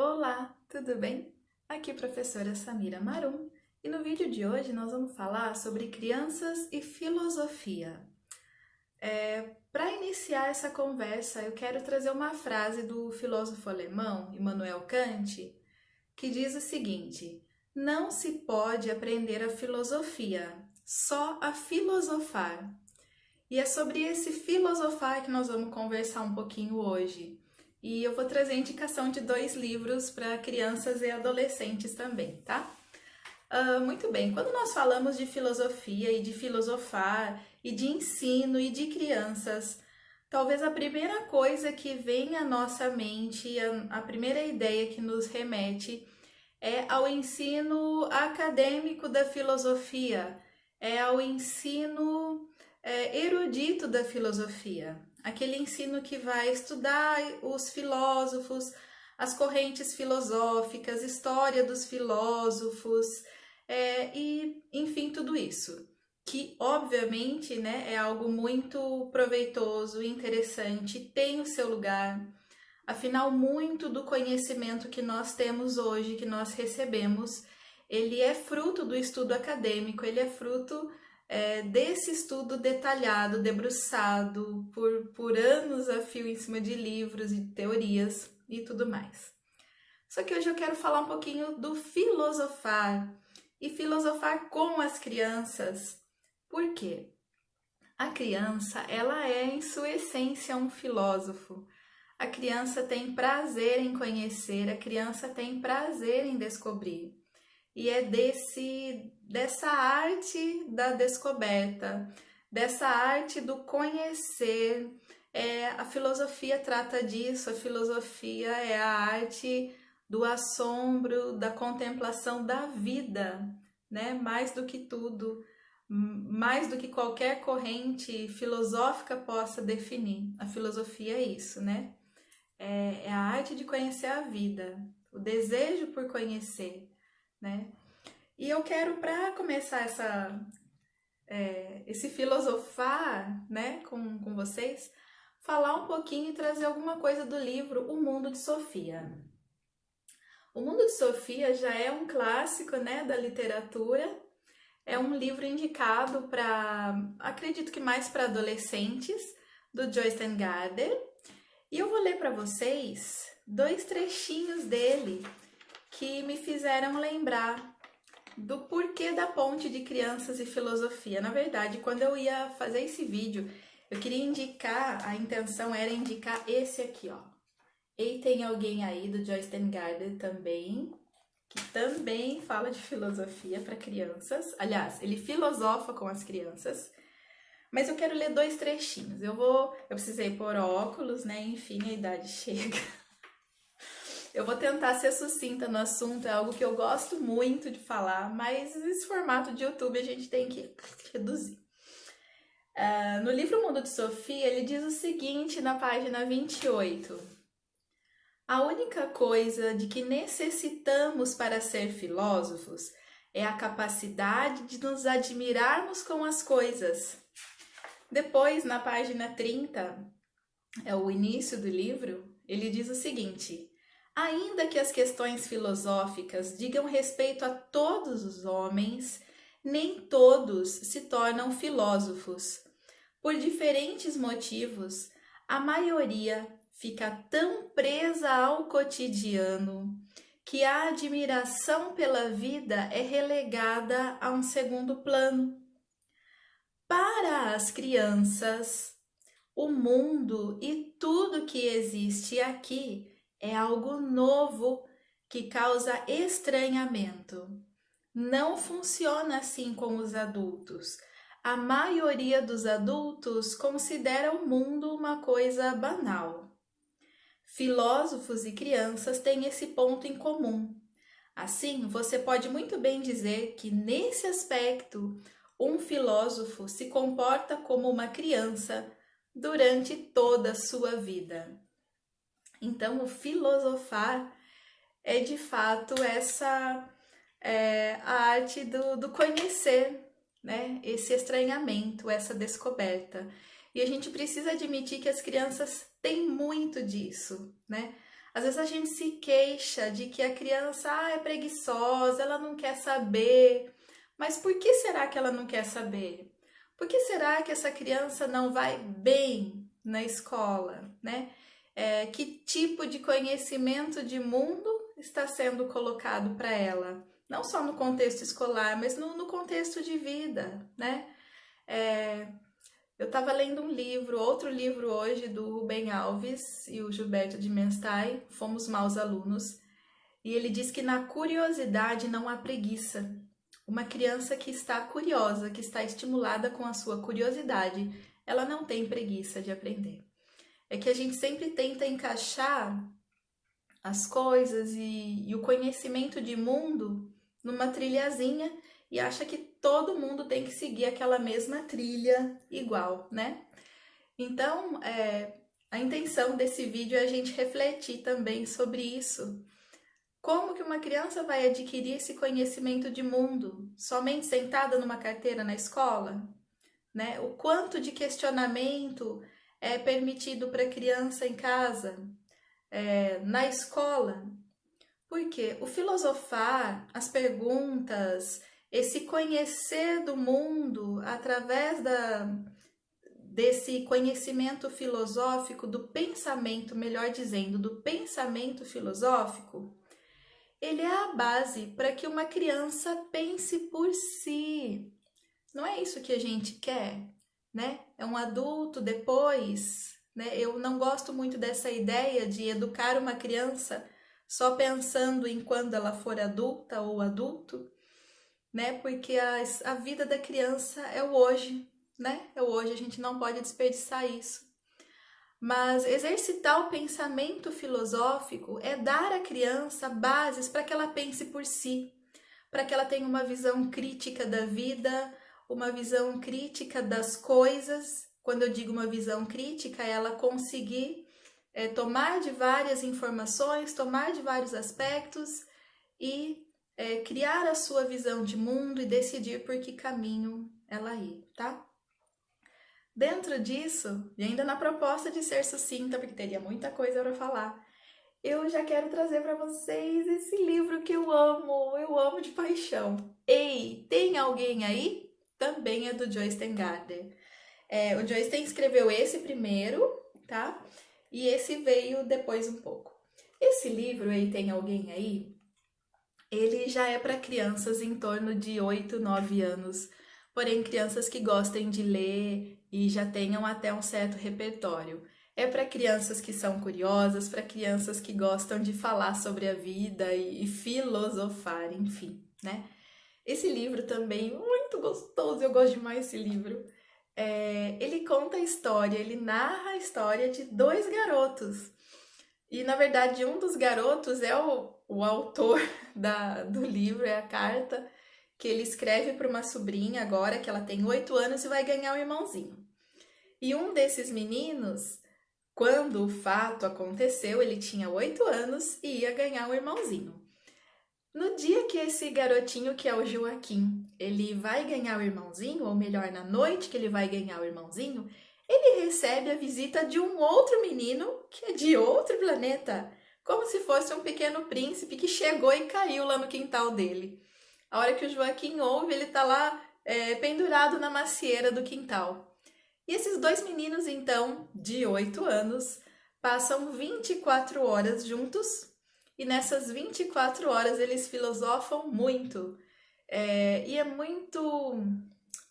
Olá, tudo bem? Aqui é a professora Samira Marum e no vídeo de hoje nós vamos falar sobre crianças e filosofia. Para iniciar essa conversa, eu quero trazer uma frase do filósofo alemão Immanuel Kant, que diz o seguinte: não se pode aprender a filosofia, só a filosofar. E é sobre esse filosofar que nós vamos conversar um pouquinho hoje. E eu vou trazer indicação de 2 livros para crianças e adolescentes também, tá? Muito bem, quando nós falamos de filosofia e de filosofar e de ensino e de crianças, talvez a primeira coisa que vem à nossa mente, a primeira ideia que nos remete é ao ensino acadêmico da filosofia, é ao ensino erudito da filosofia, aquele ensino que vai estudar os filósofos, as correntes filosóficas, história dos filósofos, e enfim, tudo isso. Que obviamente, né, é algo muito proveitoso, interessante, tem o seu lugar. Afinal, muito do conhecimento que nós temos hoje, que nós recebemos, ele é fruto do estudo acadêmico, ele é fruto desse estudo detalhado, debruçado por anos a fio em cima de livros e teorias e tudo mais. Só que hoje eu quero falar um pouquinho do filosofar e filosofar com as crianças. Por quê? A criança, ela é em sua essência um filósofo. A criança tem prazer em conhecer, a criança tem prazer em descobrir. E é dessa arte da descoberta, dessa arte do conhecer. A filosofia trata disso, a filosofia é a arte do assombro, da contemplação da vida, né? Mais do que tudo, mais do que qualquer corrente filosófica possa definir. A filosofia é isso, né? É a arte de conhecer a vida, o desejo por conhecer, né? E eu quero, para começar esse filosofar, né, com vocês, falar um pouquinho e trazer alguma coisa do livro O Mundo de Sofia. O Mundo de Sofia já é um clássico, né, da literatura. É um livro indicado para, acredito que mais para adolescentes, do Joyce Gardner. E eu vou ler para vocês 2 trechinhos dele que me fizeram lembrar do porquê da ponte de crianças e filosofia. Na verdade, quando eu ia fazer esse vídeo, eu queria indicar, a intenção era indicar esse aqui, ó. E tem alguém aí do Joyce Gardner também, que também fala de filosofia para crianças. Aliás, ele filosofa com as crianças. Mas eu quero ler 2 trechinhos. Eu precisei pôr óculos, né? Enfim, a idade chega. Eu vou tentar ser sucinta no assunto, é algo que eu gosto muito de falar, mas esse formato de YouTube a gente tem que reduzir. No livro Mundo de Sofia, ele diz o seguinte na página 28. A única coisa de que necessitamos para ser filósofos é a capacidade de nos admirarmos com as coisas. Depois, na página 30, é o início do livro, ele diz o seguinte: ainda que as questões filosóficas digam respeito a todos os homens, nem todos se tornam filósofos. Por diferentes motivos, a maioria fica tão presa ao cotidiano que a admiração pela vida é relegada a um segundo plano. Para as crianças, o mundo e tudo que existe aqui é algo novo que causa estranhamento. Não funciona assim com os adultos. A maioria dos adultos considera o mundo uma coisa banal. Filósofos e crianças têm esse ponto em comum. Assim, você pode muito bem dizer que, nesse aspecto, um filósofo se comporta como uma criança durante toda a sua vida. Então, o filosofar é de fato a arte do conhecer, né? Esse estranhamento, essa descoberta. E a gente precisa admitir que as crianças têm muito disso, né? Às vezes a gente se queixa de que a criança é preguiçosa, ela não quer saber. Mas por que será que ela não quer saber? Por que será que essa criança não vai bem na escola, né? Que tipo de conhecimento de mundo está sendo colocado para ela? Não só no contexto escolar, mas no contexto de vida, né? Eu estava lendo um livro, outro livro hoje, do Rubem Alves e o Gilberto de Menstein, Fomos Maus Alunos, e ele diz que na curiosidade não há preguiça. Uma criança que está curiosa, que está estimulada com a sua curiosidade, ela não tem preguiça de aprender. É que a gente sempre tenta encaixar as coisas e o conhecimento de mundo numa trilhazinha e acha que todo mundo tem que seguir aquela mesma trilha igual, né? Então, a intenção desse vídeo é a gente refletir também sobre isso. Como que uma criança vai adquirir esse conhecimento de mundo? Somente sentada numa carteira na escola? Né? O quanto de questionamento é permitido para a criança em casa, na escola? Porque o filosofar, as perguntas, esse conhecer do mundo através desse conhecimento filosófico, do pensamento, melhor dizendo, do pensamento filosófico, ele é a base para que uma criança pense por si. Não é isso que a gente quer, né? É um adulto depois, né? Eu não gosto muito dessa ideia de educar uma criança só pensando em quando ela for adulta ou adulto, né? Porque a vida da criança é o hoje, né? É o hoje, a gente não pode desperdiçar isso. Mas exercitar o pensamento filosófico é dar à criança bases para que ela pense por si, para que ela tenha uma visão crítica da vida, uma visão crítica das coisas. Quando eu digo uma visão crítica, é ela conseguir tomar de várias informações, tomar de vários aspectos e criar a sua visão de mundo e decidir por que caminho ela ir, tá? Dentro disso, e ainda na proposta de ser sucinta, porque teria muita coisa para falar, eu já quero trazer para vocês esse livro que eu amo de paixão. Ei, tem alguém aí? Também é do Joyce Gardner. O Joyce escreveu esse primeiro, tá? E esse veio depois um pouco. Esse livro, Ei, tem alguém aí? Ele já é para crianças em torno de 8, 9 anos, porém crianças que gostem de ler e já tenham até um certo repertório. É para crianças que são curiosas, para crianças que gostam de falar sobre a vida e filosofar, enfim, né? Esse livro também, muito gostoso, eu gosto demais desse livro. Ele conta a história, ele narra a história de dois garotos. E, na verdade, um dos garotos é o autor do livro, é a carta que ele escreve para uma sobrinha agora, que ela tem 8 anos e vai ganhar um irmãozinho. E um desses meninos, quando o fato aconteceu, ele tinha 8 anos e ia ganhar um irmãozinho. No dia que esse garotinho, que é o Joaquim, ele vai ganhar o irmãozinho, ou melhor, na noite que ele vai ganhar o irmãozinho, ele recebe a visita de um outro menino que é de outro planeta, como se fosse um pequeno príncipe que chegou e caiu lá no quintal dele. A hora que o Joaquim ouve, ele tá lá pendurado na macieira do quintal. E esses dois meninos, então, de 8 anos, passam 24 horas juntos e nessas 24 horas eles filosofam muito. E é muito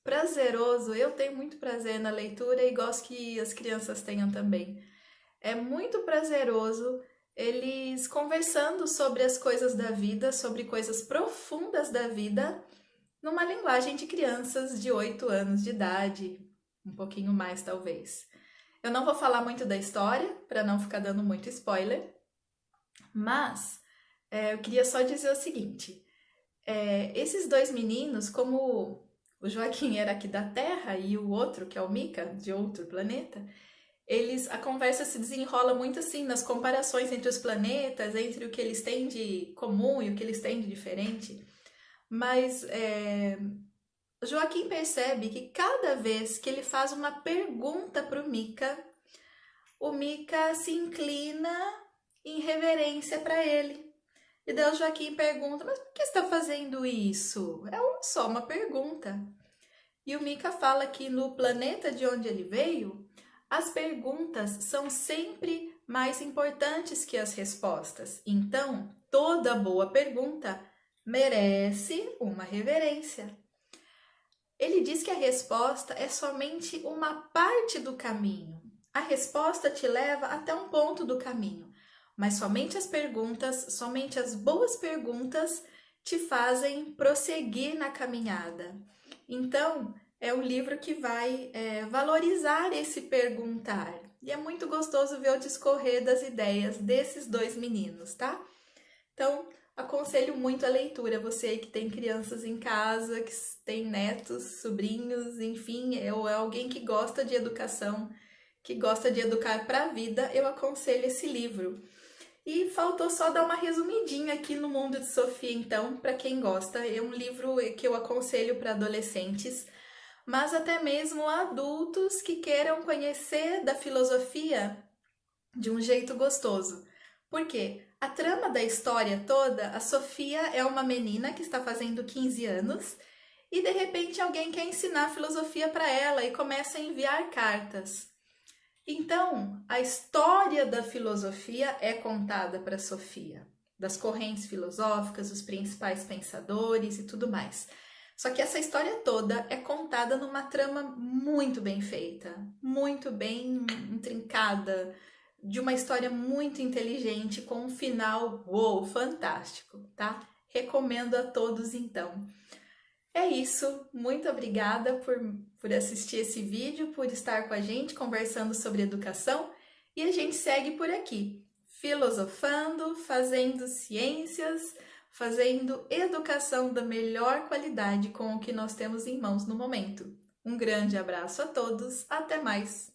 prazeroso, eu tenho muito prazer na leitura e gosto que as crianças tenham também. É muito prazeroso eles conversando sobre as coisas da vida, sobre coisas profundas da vida, numa linguagem de crianças de 8 anos de idade, um pouquinho mais talvez. Eu não vou falar muito da história, para não ficar dando muito spoiler, mas eu queria só dizer o seguinte, esses dois meninos, como o Joaquim era aqui da Terra e o outro, que é o Mika, de outro planeta, a conversa se desenrola muito assim nas comparações entre os planetas, entre o que eles têm de comum e o que eles têm de diferente. Mas o Joaquim percebe que cada vez que ele faz uma pergunta para o Mika se inclina em reverência para ele. E daí o Joaquim pergunta, mas por que você está fazendo isso? É só uma pergunta. E o Mika fala que no planeta de onde ele veio, as perguntas são sempre mais importantes que as respostas. Então, toda boa pergunta merece uma reverência. Ele diz que a resposta é somente uma parte do caminho. A resposta te leva até um ponto do caminho, mas somente as perguntas, somente as boas perguntas te fazem prosseguir na caminhada. Então, é um livro que vai valorizar esse perguntar. E é muito gostoso ver o discorrer das ideias desses dois meninos, tá? Então, aconselho muito a leitura. Você aí que tem crianças em casa, que tem netos, sobrinhos, enfim, ou é alguém que gosta de educação, que gosta de educar para a vida, eu aconselho esse livro. E faltou só dar uma resumidinha aqui no Mundo de Sofia, então, para quem gosta. É um livro que eu aconselho para adolescentes, mas até mesmo adultos que queiram conhecer da filosofia de um jeito gostoso. Por quê? A trama da história toda, a Sofia é uma menina que está fazendo 15 anos e de repente alguém quer ensinar filosofia para ela e começa a enviar cartas. Então, a história da filosofia é contada para Sofia, das correntes filosóficas, os principais pensadores e tudo mais. Só que essa história toda é contada numa trama muito bem feita, muito bem intrincada, de uma história muito inteligente, com um final, uou, fantástico, tá? Recomendo a todos, então. É isso, muito obrigada por assistir esse vídeo, por estar com a gente conversando sobre educação, e a gente segue por aqui, filosofando, fazendo ciências, fazendo educação da melhor qualidade com o que nós temos em mãos no momento. Um grande abraço a todos, até mais!